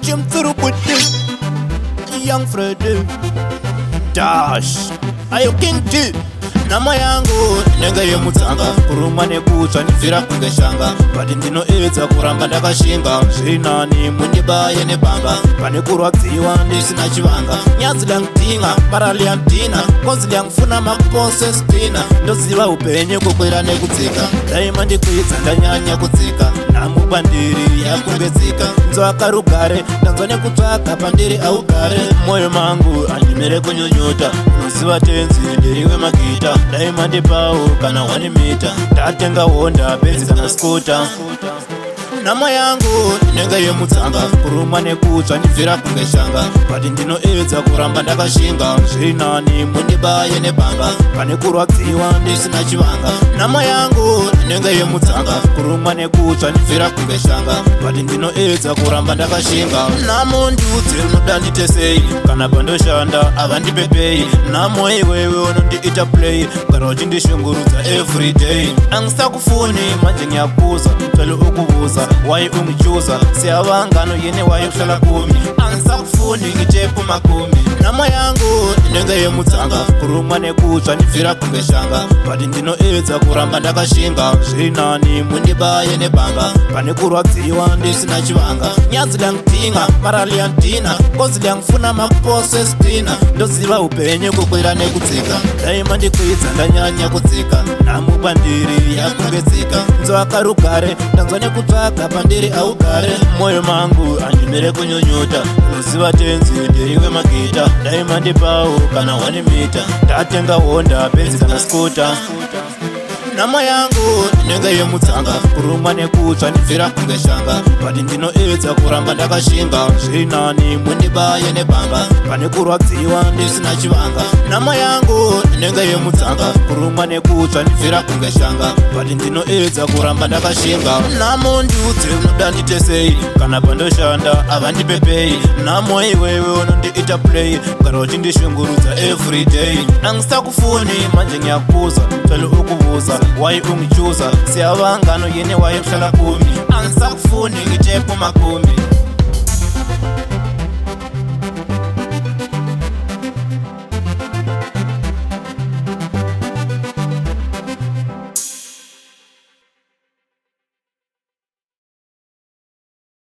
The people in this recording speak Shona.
Jim through with this young Freddy Dash ayo kinti nama yangu nenga yemutsanga kurumwa nekutsva ndibvira kunge shanga bati ndinoedza kuramba ndakashinga zvinani mundibaye nebhanga pane kurwadziwa ndisina chivanga nyadzi langdinga parali yamdina konzi lyangfuna makuponsestina ndoziva upenyu kukwira nekudzika daima ndikwidza ndanyanya kudzika nhamu pandiri yakungedzika nzwaka rugare ndanzwa nekutsvaga pandiri augare mwoyo mangu andimere kunyunyuta unoziva tenzi ndiriwe magita daima ndipawo kana 1 mita ndatenga honda benzi kana skuta nama yangu inenge yemutsanga kurumwa nekutsva ndibvira kunge shanga bati ndinoedza kuramba ndakashinga zvinani mundibaye nebhanga pane kurwadziwa ndisina chivanga nama yangu inenge yemutsanga kurumwa nekutsva ndibvira kunge shanga bati ndinoedza kuramba ndakashinga namo ndudze unoda ndite sei kana pandoshanda havandipepei namo iwewe unondiita play kana uchindishungurudza everyday angisakufuni manje ngiyakuza tsvele ukubuza why ungichuza siyavangano yene waye kuhlala kumi angisakufuni ngitepu makumi nama yangu inenge yemutsanga kurumwa nekutsva ndibvira kunge shanga bati ndinoedza kuramba ndakashinga zvinani mundibaye nebhanga pane kurwadziwa ndisina chivanga nyadzi lyangdinga marali yamdina kozi lyangfuna makuponsestina ndoziva upenyu kukwira nekudzika daima ndikwidza ndanyanya kudzika nhamu pandiri yakungedzika nzwaka rugare ndanzwa nekutsvaga pandiri augare mwoyo mangu andimere kunyunyuta unoziva tenzi ndiriwe magita daima ndipawo kana 1 mita ndatenga honda benzi kana skuta nama yangu inenge yemutsanga kurumwa nekutsva ndibvira kunge shanga bati ndinoedza kuramba ndakashinga zvinani mundibaye nebhanga pane kurwadziwa ndisina chivanga nama yangu inenge yemutsanga kurumwa nekutsva ndibvira kunge shanga bati ndinoedza kuramba ndakashinga namo ndudze unoda ndite sei kana pandoshanda havandipepei namo iwewe unondiita play kana uchindishungurudza everyday angisakufuni manje ngiyakuza tsvele ukubuza why ungichuza siyavangano yene waye kuhlala kumi angisakufuni ngitepu makumi